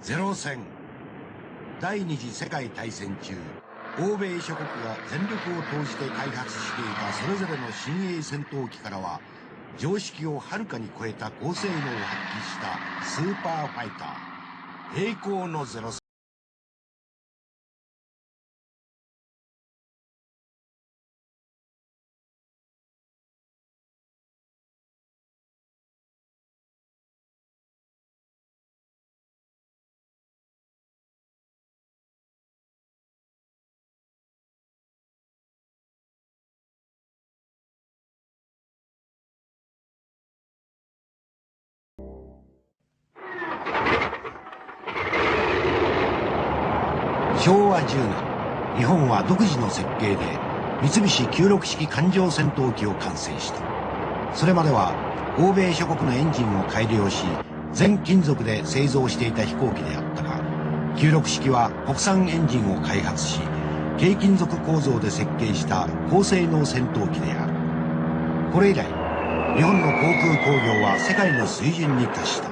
ゼロ戦。第二次世界大戦中、欧米諸国が全力を投じて開発していたそれぞれの新鋭戦闘機からは、常識をはるかに超えた高性能を発揮したスーパーファイター、栄光のゼロ戦。昭和10年、日本は独自の設計で三菱96式艦上戦闘機を完成した。それまでは欧米諸国のエンジンを改良し全金属で製造していた飛行機であったが、96式は国産エンジンを開発し軽金属構造で設計した高性能戦闘機である。これ以来、日本の航空工業は世界の水準に達した。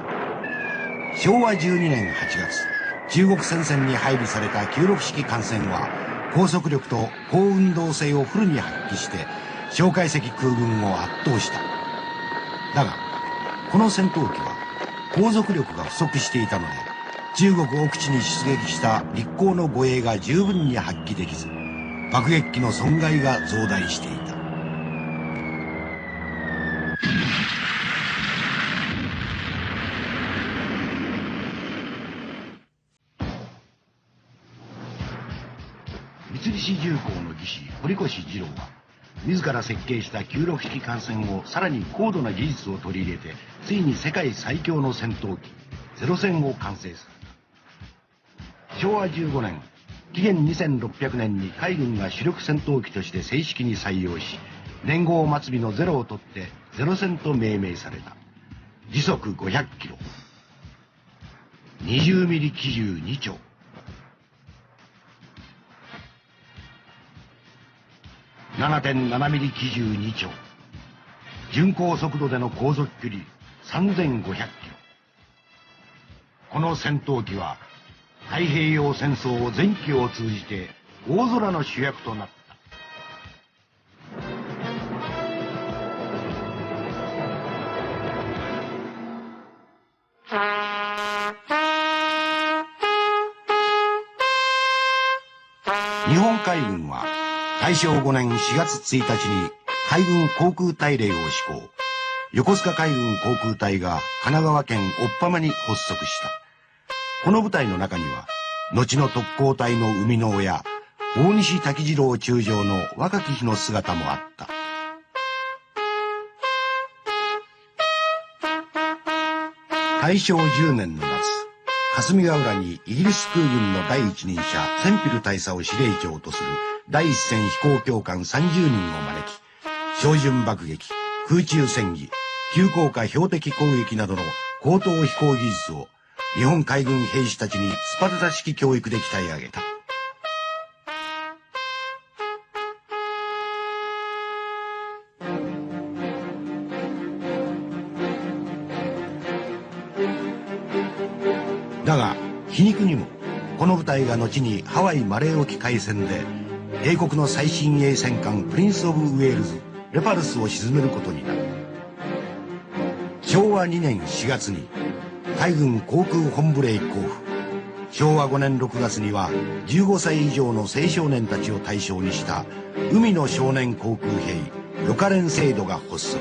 昭和12年8月、中国戦線に配備された96式艦船は高速力と高運動性をフルに発揮して蒋介石空軍を圧倒した。だがこの戦闘機は航続力が不足していたので、中国奥地に出撃した陸行の護衛が十分に発揮できず、爆撃機の損害が増大していた。三菱重工の技師堀越二郎は自ら設計した96式艦船をさらに高度な技術を取り入れて、ついに世界最強の戦闘機ゼロ戦を完成する。昭和15年、紀元2600年に海軍が主力戦闘機として正式に採用し、年号末尾のゼロを取ってゼロ戦と命名された。時速500キロ、20ミリ機銃2丁、7.7 ミリ機銃2丁、巡航速度での航続距離3500キロ。この戦闘機は太平洋戦争全期を通じて大空の主役となった。日本海軍は大正5年4月1日に海軍航空隊令を施行。横須賀海軍航空隊が神奈川県小っ浜に発足した。この部隊の中には後の特攻隊の生みの親、大西滝次郎中将の若き日の姿もあった。大正10年の夏、霞ヶ浦にイギリス空軍の第一人者センピル大佐を司令長とする第一線飛行教官30人を招き、照準爆撃、空中戦技、急降下標的攻撃などの高等飛行技術を日本海軍兵士たちにスパルタ式教育で鍛え上げた。だが皮肉にもこの部隊が後にハワイマレー沖海戦で英国の最新鋭戦艦プリンス・オブ・ウェールズレパルスを沈めることになる。昭和2年4月に海軍航空本部令交付。昭和5年6月には15歳以上の青少年たちを対象にした海の少年航空兵予科練制度が発足。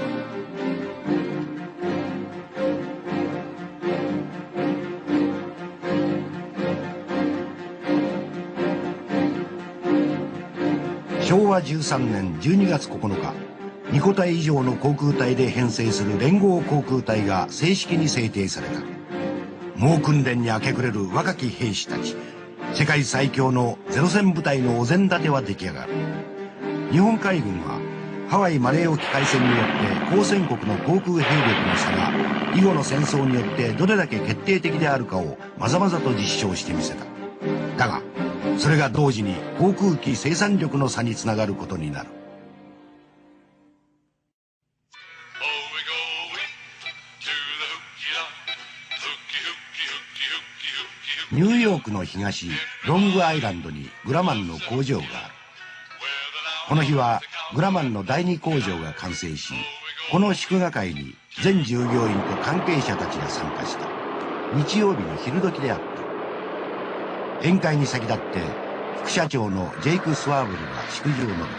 昭和13年12月9日、2個体以上の航空隊で編成する連合航空隊が正式に制定された。猛訓練に明け暮れる若き兵士たち、世界最強のゼロ戦部隊のお膳立ては出来上がる。日本海軍はハワイマレー沖海戦によって交戦国の航空兵力の差が以後の戦争によってどれだけ決定的であるかをまざまざと実証してみせた。だがそれが同時に航空機生産力の差につながることになる。ニューヨークの東ロングアイランドにグラマンの工場がある。この日はグラマンの第2工場が完成し、この祝賀会に全従業員と関係者たちが参加した。日曜日の昼時であった。宴会に先立って副社長のジェイク・スワーブルが祝辞を述べた。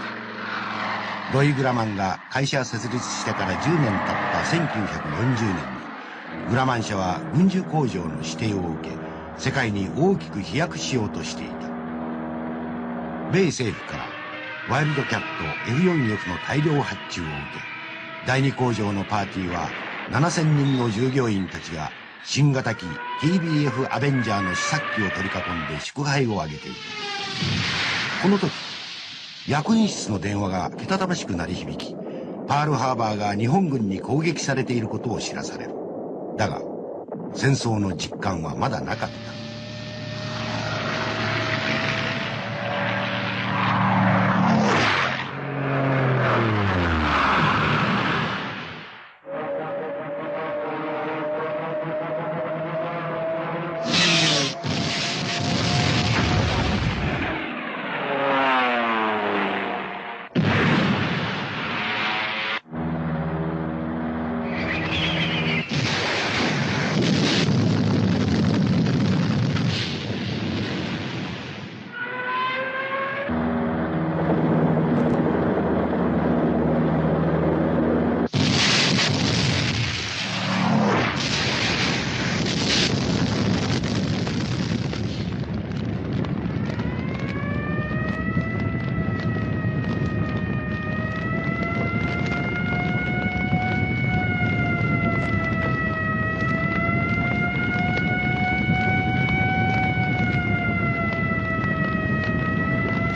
ロイ・グラマンが会社設立してから10年経った1940年にグラマン社は軍需工場の指定を受け、世界に大きく飛躍しようとしていた。米政府からワイルドキャット F4F の大量発注を受け、第2工場のパーティーは7000人の従業員たちが新型機 TBF アベンジャーの試作機を取り囲んで祝杯を挙げていた。この時、役員室の電話がけたたましく鳴り響き、パールハーバーが日本軍に攻撃されていることを知らされる。だが、戦争の実感はまだなかった。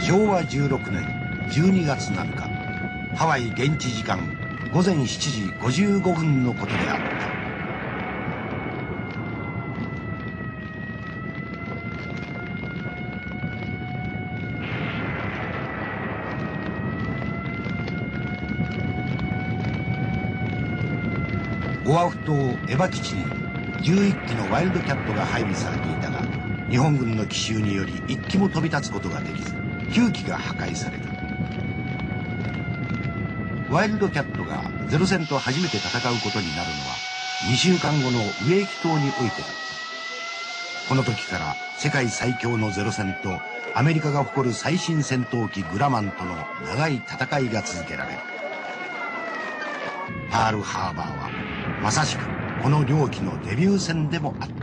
昭和16年12月7日、ハワイ現地時間午前7時55分のことであった。オアフ島エバ基地に11機のワイルドキャットが配備されていたが、日本軍の奇襲により1機も飛び立つことができず、9機が破壊された。ワイルドキャットがゼロ戦と初めて戦うことになるのは2週間後のウェイキ島においてだった。この時から世界最強のゼロ戦とアメリカが誇る最新戦闘機グラマンとの長い戦いが続けられる。パールハーバーはまさしくこの両機のデビュー戦でもあった。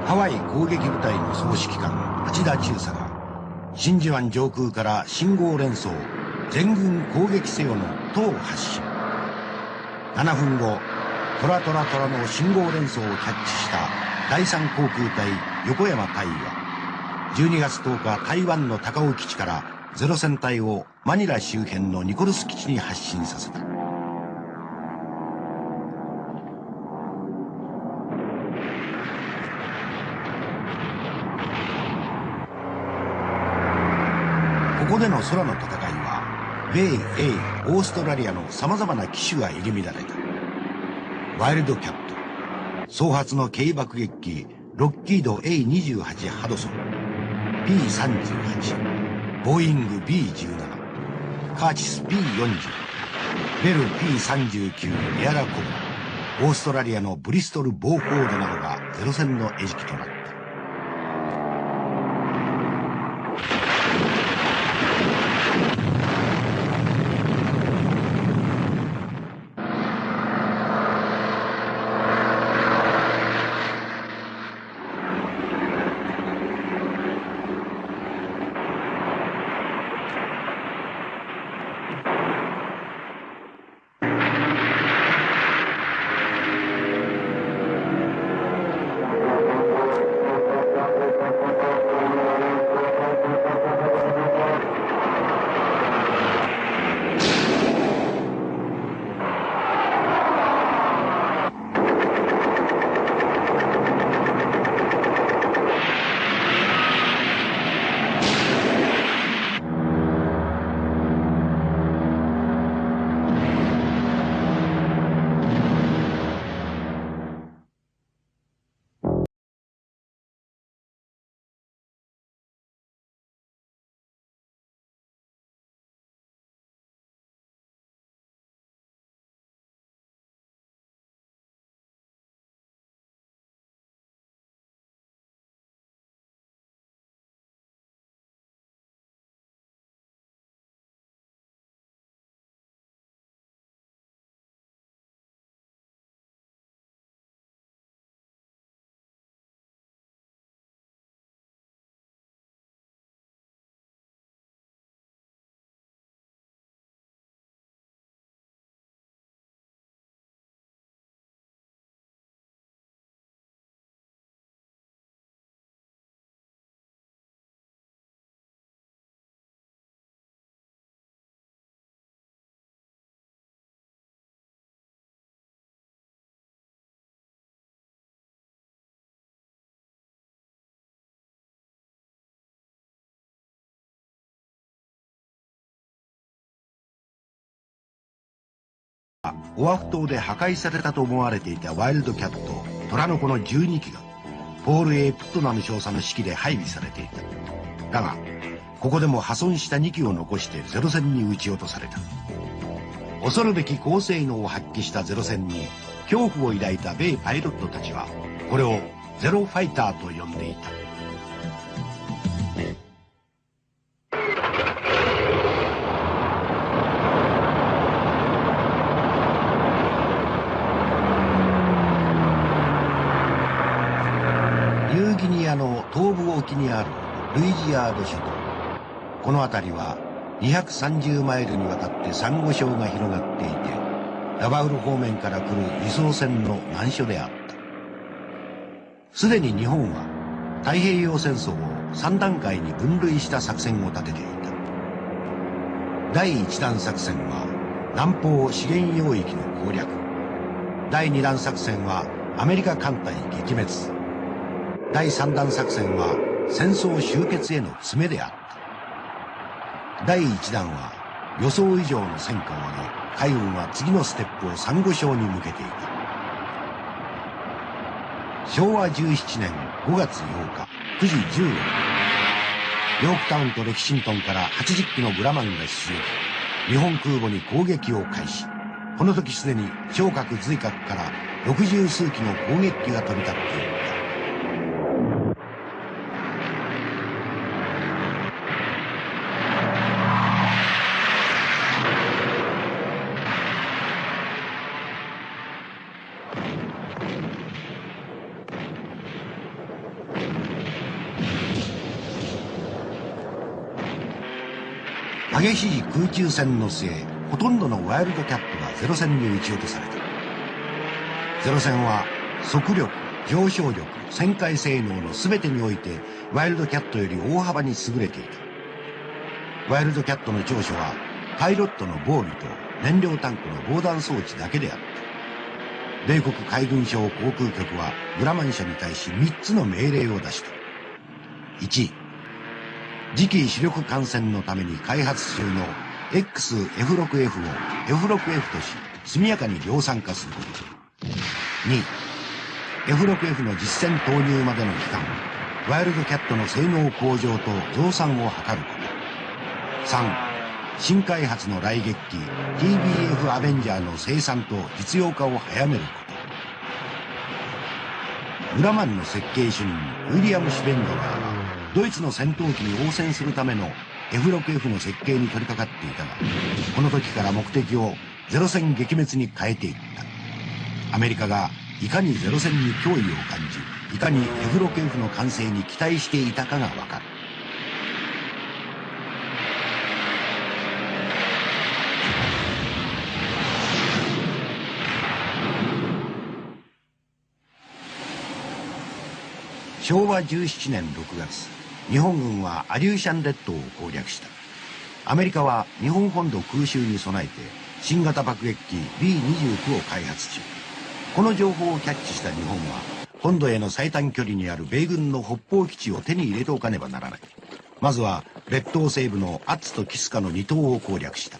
ハワイ攻撃部隊の総指揮官町田中佐が真珠湾上空から信号連装全軍攻撃せよの等を発信。7分後、トラトラトラの信号連装をキャッチした第3航空隊横山大尉は12月10日台湾の高尾基地からゼロ戦隊をマニラ周辺のニコルス基地に発進させた。ここでの空の戦いは米英オーストラリアの様々な機種が入り乱れた。ワイルドキャット、総発の軽爆撃機ロッキード A28 ハドソン、 P38、 ボーイング B17、 カーチス P40、 ベル P39 エアラコブラ、オーストラリアのブリストルボーフォードなどがゼロ戦の餌食となった。オアフ島で破壊されたと思われていたワイルドキャット虎の子の12機がポール・ A ・プットナム少佐の指揮で配備されていた。だがここでも破損した2機を残してゼロ戦に撃ち落とされた。恐るべき高性能を発揮したゼロ戦に恐怖を抱いた米パイロットたちはこれをゼロファイターと呼んでいた。ニューギニアの東部沖にあるルイジアード諸島。この辺りは230マイルにわたってサンゴ礁が広がっていて、ラバウル方面から来る輸送船の難所であった。すでに日本は太平洋戦争を3段階に分類した作戦を立てていた。第1弾作戦は南方資源領域の攻略。第2弾作戦はアメリカ艦隊撃滅。第3弾作戦は戦争終結への詰めであった。第1弾は予想以上の戦果を上げ、海軍は次のステップをサンゴ礁に向けていた。昭和17年5月8日9時15分、ヨークタウンとレキシントンから80機のグラマンが出撃、日本空母に攻撃を開始。この時すでに小核髄核から60数機の攻撃機が飛び立っていた。激しい空中戦の末、ほとんどのワイルドキャットがゼロ戦に撃ち落とされた。ゼロ戦は速力、上昇力、旋回性能の全てにおいてワイルドキャットより大幅に優れていた。ワイルドキャットの長所はパイロットの防備と燃料タンクの防弾装置だけであった。米国海軍省航空局はグラマン社に対し3つの命令を出した。1、次期主力艦船のために開発中の XF6F を F6F とし速やかに量産化すること。2、F6F の実戦投入までの期間、ワイルドキャットの性能向上と増産を図ること。3、新開発の雷撃機 TBF アベンジャーの生産と実用化を早めること。グラマンの設計主任ウィリアム・シュベンドラーはドイツの戦闘機に応戦するための F6F の設計に取り掛かっていたが、この時から目的をゼロ戦撃滅に変えていった。アメリカがいかにゼロ戦に脅威を感じ、いかに F6F の完成に期待していたかがわかる。昭和17年6月、日本軍はアリューシャン列島を攻略した。アメリカは日本本土空襲に備えて新型爆撃機 B29 を開発中。この情報をキャッチした日本は本土への最短距離にある米軍の北方基地を手に入れておかねばならない。まずは列島西部のアッツとキスカの2島を攻略した。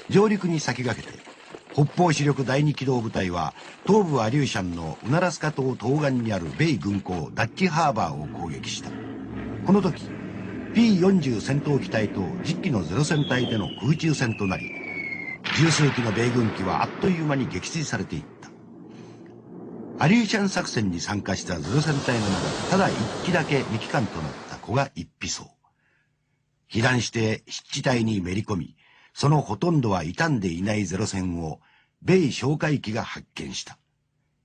上陸に先駆けて北方主力第2機動部隊は東部アリューシャンのウナラスカ島東岸にある米軍港ダッチハーバーを攻撃した。この時 P40 戦闘機隊と10機のゼロ戦隊での空中戦となり、十数機の米軍機はあっという間に撃墜されていった。アリューシャン作戦に参加したゼロ戦隊の中でただ1機だけ未帰還となった子が一匹そう。被弾して湿地帯にめり込み、そのほとんどは傷んでいないゼロ戦を米哨戒機が発見した。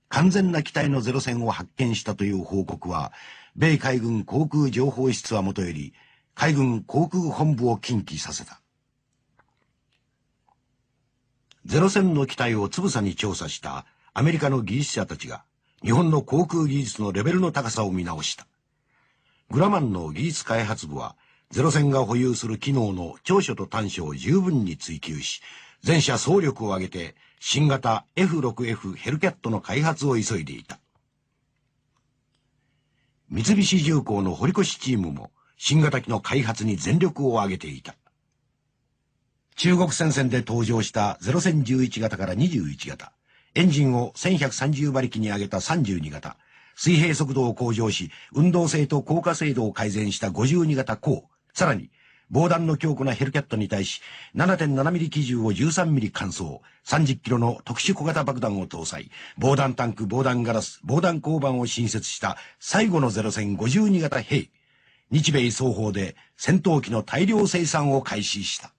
完全な機体のゼロ戦を発見したという報告は、米海軍航空情報室はもとより、海軍航空本部を禁忌させた。ゼロ戦の機体をつぶさに調査したアメリカの技術者たちが、日本の航空技術のレベルの高さを見直した。グラマンの技術開発部は、ゼロ戦が保有する機能の長所と短所を十分に追求し、全社総力を挙げて新型 F6F ヘルキャットの開発を急いでいた。三菱重工の堀越チームも新型機の開発に全力を挙げていた。中国戦線で登場したゼロ戦11型から21型、エンジンを1130馬力に上げた32型、水平速度を向上し、運動性と降下精度を改善した52型鋼、さらに、防弾の強固なヘルキャットに対し、7.7 ミリ機銃を13ミリ換装、30キロの特殊小型爆弾を搭載、防弾タンク、防弾ガラス、防弾鋼板を新設した最後のゼロ戦52型兵、日米双方で戦闘機の大量生産を開始した。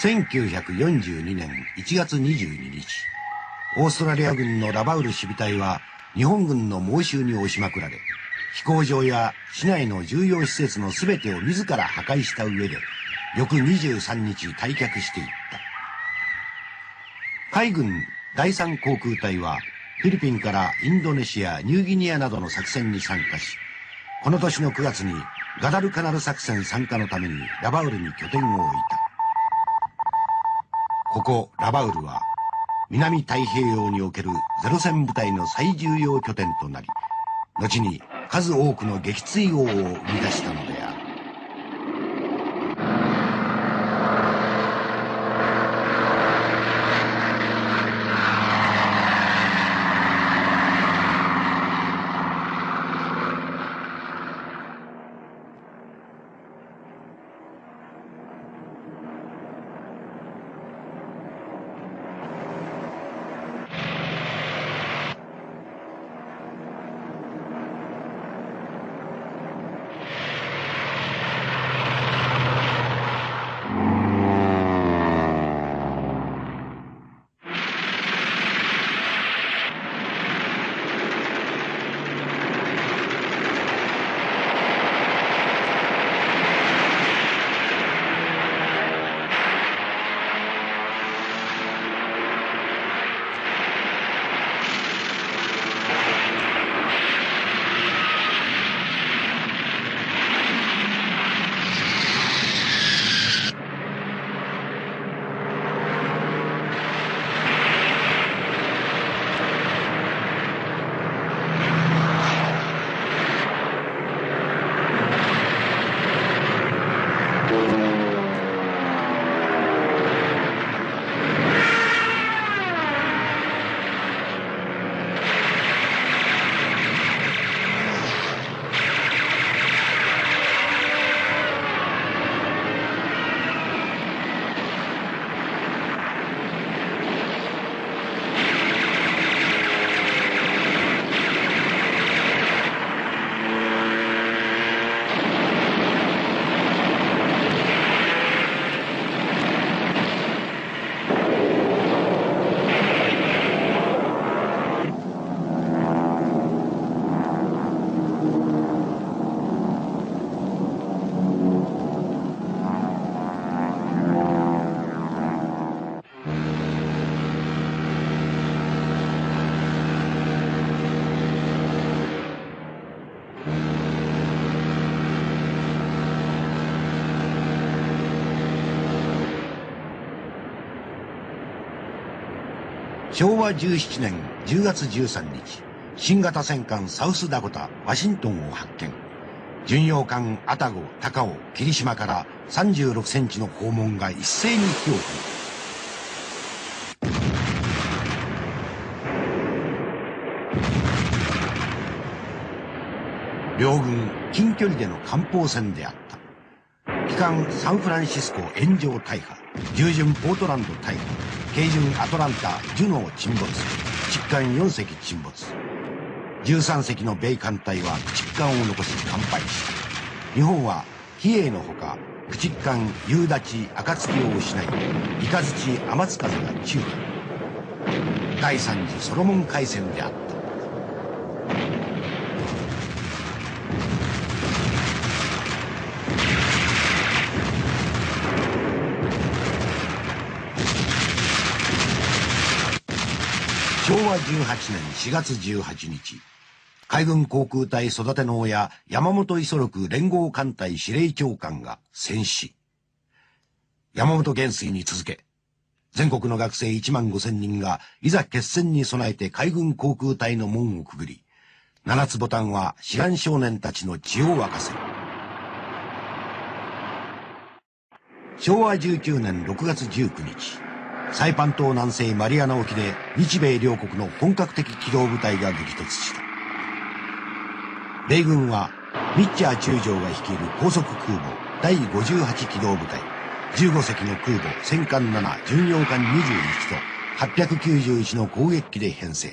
1942年1月22日、オーストラリア軍のラバウル守備隊は日本軍の猛襲に押しまくられ、飛行場や市内の重要施設の全てを自ら破壊した上で、翌23日退却していった。海軍第3航空隊はフィリピンからインドネシア、ニューギニアなどの作戦に参加し、この年の9月にガダルカナル作戦参加のためにラバウルに拠点を置いた。ここラバウルは南太平洋におけるゼロ戦部隊の最重要拠点となり、後に数多くの撃墜王を生み出したのである。昭和17年10月13日、新型戦艦サウスダコタ、ワシントンを発見。巡洋艦アタゴ、高尾、霧島から36センチの砲門が一斉に火を吹いた。両軍近距離での艦砲戦であった。旗艦サンフランシスコ炎上大破、従順ポートランド大破、軽巡アトランタジュノー沈没、駆逐艦4隻沈没。13隻の米艦隊は駆逐艦を残し完敗した。日本は比叡のほか駆逐艦夕立、暁を失い、イカズチ、天津風が中破。第3次ソロモン海戦であった。昭和18年4月18日、海軍航空隊育ての親山本五十六連合艦隊司令長官が戦死。山本元帥に続け、全国の学生1万5千人がいざ決戦に備えて海軍航空隊の門をくぐり、七つボタンは志願少年たちの血を沸かせる。昭和19年6月19日、サイパン島南西マリアナ沖で日米両国の本格的機動部隊が激突した。米軍はミッチャー中将が率いる高速空母第58機動部隊、15隻の空母戦艦7、巡洋艦21と891の攻撃機で編成。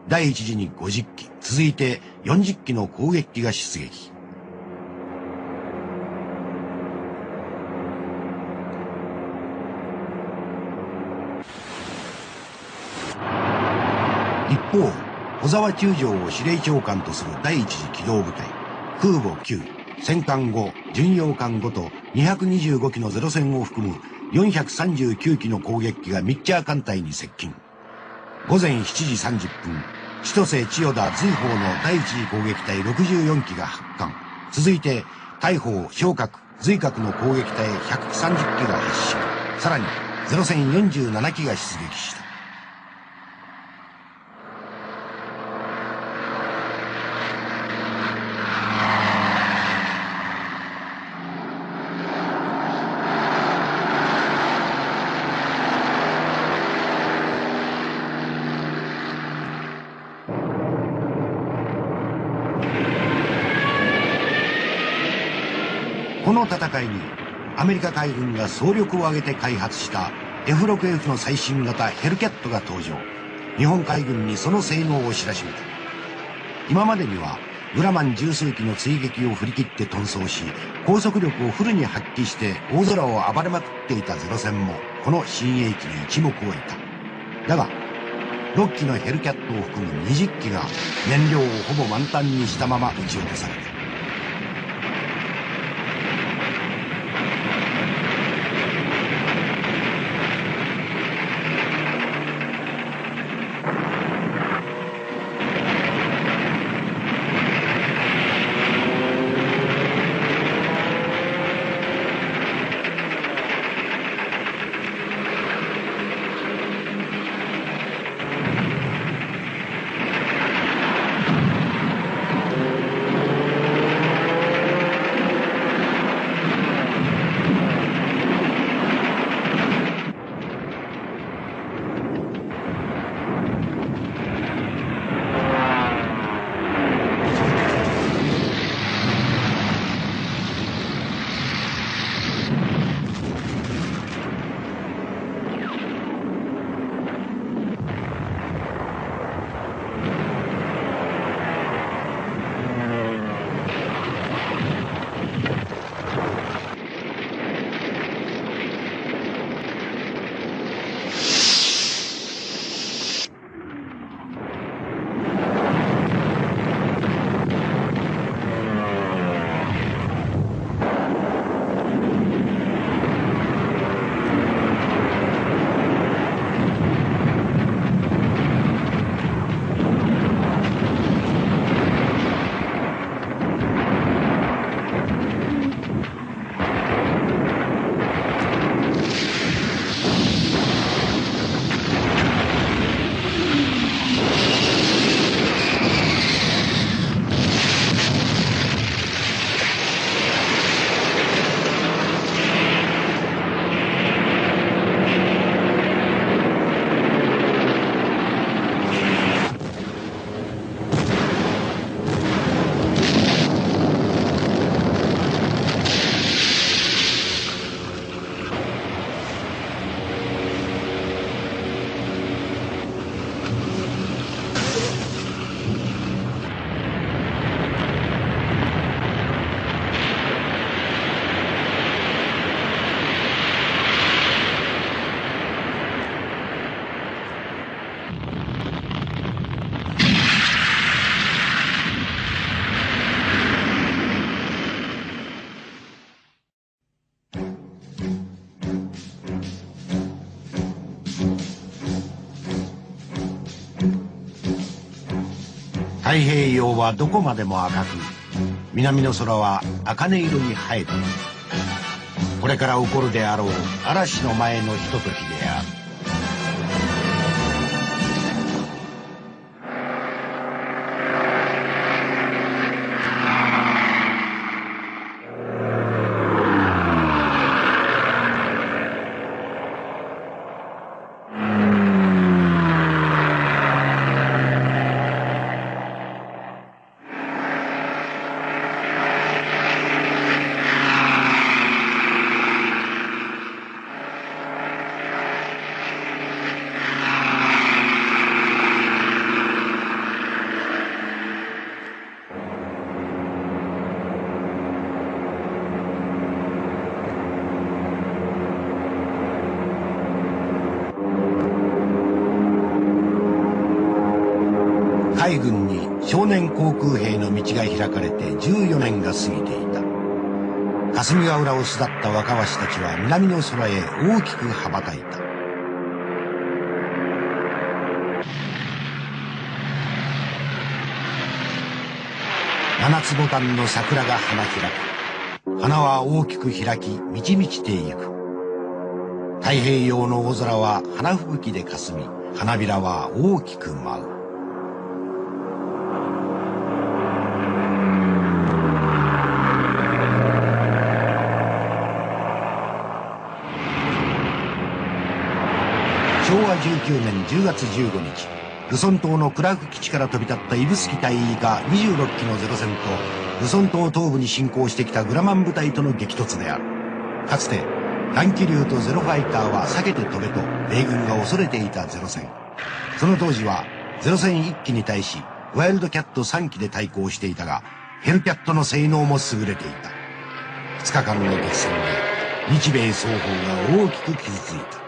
第一次に50機、続いて40機の攻撃機が出撃。一方、小沢中将を司令長官とする第一次機動部隊、空母9、戦艦5、巡洋艦5と225機のゼロ戦を含む439機の攻撃機がミッチャー艦隊に接近。午前7時30分、千歳千代田随砲の第一次攻撃隊64機が発艦。続いて、大砲、小角、随角の攻撃隊130機が発進。さらに、ゼロ戦47機が出撃した。この戦いにアメリカ海軍が総力を挙げて開発した F6F の最新型ヘルキャットが登場。日本海軍にその性能を知らしめた。今までにはグラマン十数機の追撃を振り切って遁走し、高速力をフルに発揮して大空を暴れまくっていたゼロ戦もこの新鋭機に一目置いた。だが6機のヘルキャットを含む20機が燃料をほぼ満タンにしたまま撃ち落とされた。太平洋はどこまでも赤く、南の空は茜色に映えている。これから起こるであろう嵐の前のひとときである。海軍に少年航空兵の道が開かれて14年が過ぎていた。霞ヶ浦を巣立った若鷲たちは南の空へ大きく羽ばたいた。七つボタンの桜が花開く。花は大きく開き満ち満ちていく。太平洋の大空は花吹雪でかすみ、花びらは大きく舞う。昭和19年10月15日、ルソン島のクラーク基地から飛び立った指宿隊以下26機のゼロ戦と、ルソン島東部に侵攻してきたグラマン部隊との激突である。かつて短気流とゼロファイターは避けて飛べと米軍が恐れていたゼロ戦。その当時はゼロ戦1機に対しワイルドキャット3機で対抗していたが、ヘルキャットの性能も優れていた。2日間の激戦で日米双方が大きく傷ついた。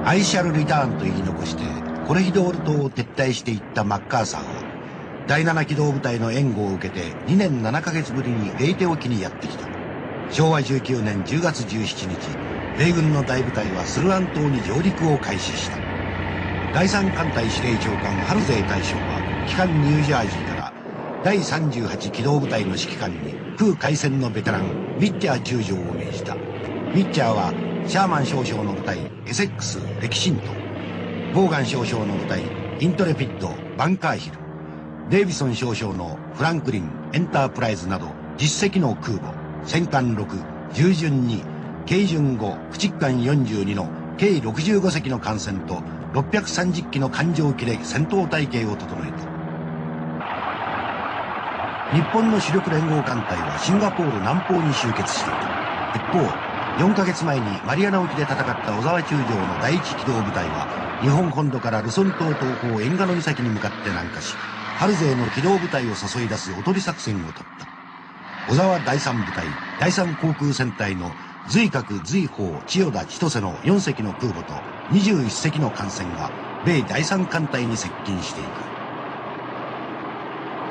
アイシャルリターンと言い残してコレヒドール島を撤退していったマッカーサーは第7機動部隊の援護を受けて2年7ヶ月ぶりにレイテ沖にやってきた。昭和19年10月17日、米軍の大部隊はスルアン島に上陸を開始した。第3艦隊司令長官ハルゼイ大将は旗艦ニュージャージーから第38機動部隊の指揮官に空海戦のベテランウィッチャー中将を命じた。ウィッチャーはシャーマン少将の部隊エセックス・レキシントン、ボーガン少将の部隊イントレピッド・バンカーヒル、デイビソン少将のフランクリン・エンタープライズなど10隻の空母、戦艦6、従順2、軽巡5、駆逐艦42の計65隻の艦船と630機の艦上機で戦闘隊形を整えた。日本の主力連合艦隊はシンガポール南方に集結していた。一方、4ヶ月前にマリアナ沖で戦った小沢中将の第一機動部隊は日本本土からルソン島東方エンガノ岬に向かって南下し、ハルゼイの機動部隊を誘い出すおとり作戦を取った。小沢第3部隊第3航空戦隊の随角随砲千代田千歳の4隻の空母と21隻の艦船が米第3艦隊に接近していく。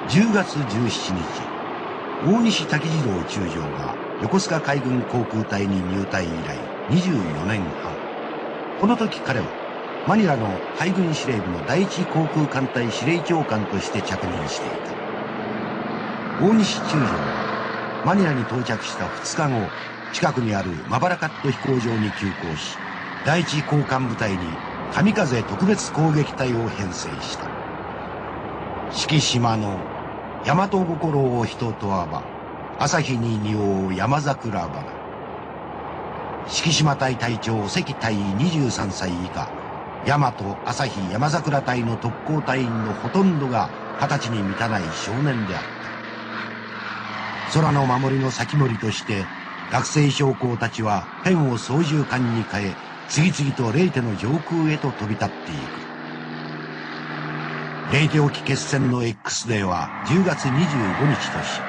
10月17日、大西滝次郎中将が横須賀海軍航空隊に入隊以来24年半。この時彼はマニラの海軍司令部の第一航空艦隊司令長官として着任していた。大西中将はマニラに到着した2日後、近くにあるマバラカット飛行場に急行し、第一航艦部隊に神風特別攻撃隊を編成した。四季島の大和心を人とわば、朝日に匂う山桜花。四季島隊隊長関隊23歳以下、大和朝日山桜隊の特攻隊員のほとんどが20歳に満たない少年であった。空の守りの先森として学生将校たちはペンを操縦桿に変え、次々とレイテの上空へと飛び立っていく。レイテ沖決戦の X デーは10月25日とし、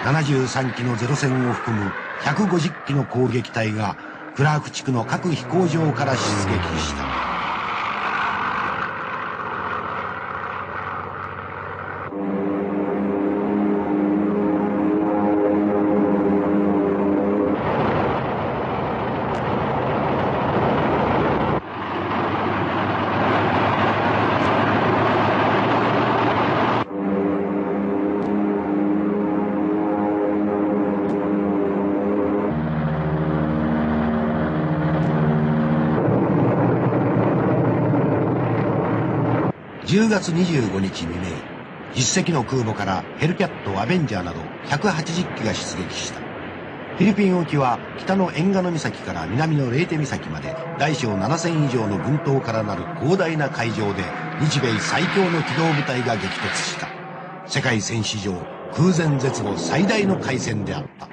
73機のゼロ戦を含む150機の攻撃隊がクラーク地区の各飛行場から出撃した。10月25日未明、10隻の空母からヘルキャット、アベンジャーなど180機が出撃した。フィリピン沖は北のエンガノ岬から南のレイテ岬まで大小7000以上の群島からなる広大な海上で日米最強の機動部隊が激突した。世界戦史上空前絶後最大の海戦であった。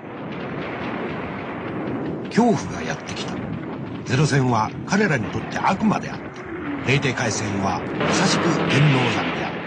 恐怖がやってきた。ゼロ戦は彼らにとって悪魔であった。レイテ海戦はまさしく天王山であった。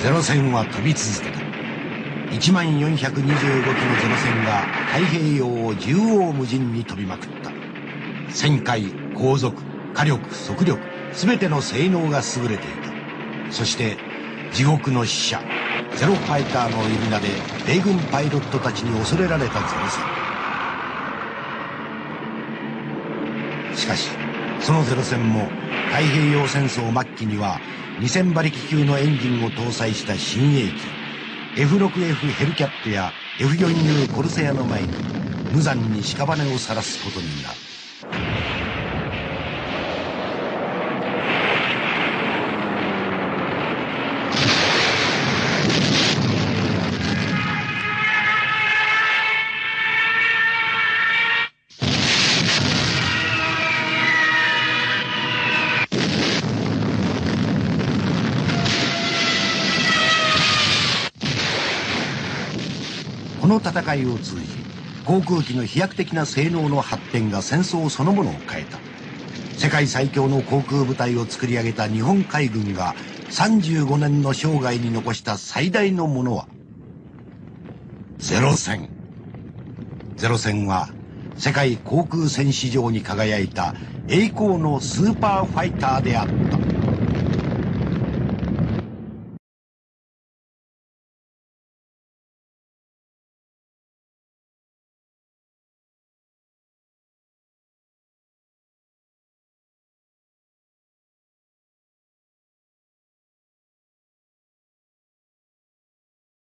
ゼロ戦は飛び続けた。1425機のゼロ戦が太平洋を縦横無尽に飛びまくった。旋回、航続、火力、速力、すべての性能が優れていた。そして地獄の使者ゼロファイターの呼び名で米軍パイロットたちに恐れられたゼロ戦。しかしそのゼロ戦も太平洋戦争末期には2000馬力級のエンジンを搭載した新鋭機 F6F ヘルキャットや F4U コルセアの前に無残に屍を晒すことになる。この戦いを通じ航空機の飛躍的な性能の発展が戦争そのものを変えた。世界最強の航空部隊を作り上げた日本海軍が35年の生涯に残した最大のものはゼロ戦。ゼロ戦は世界航空戦史上に輝いた栄光のスーパーファイターであった。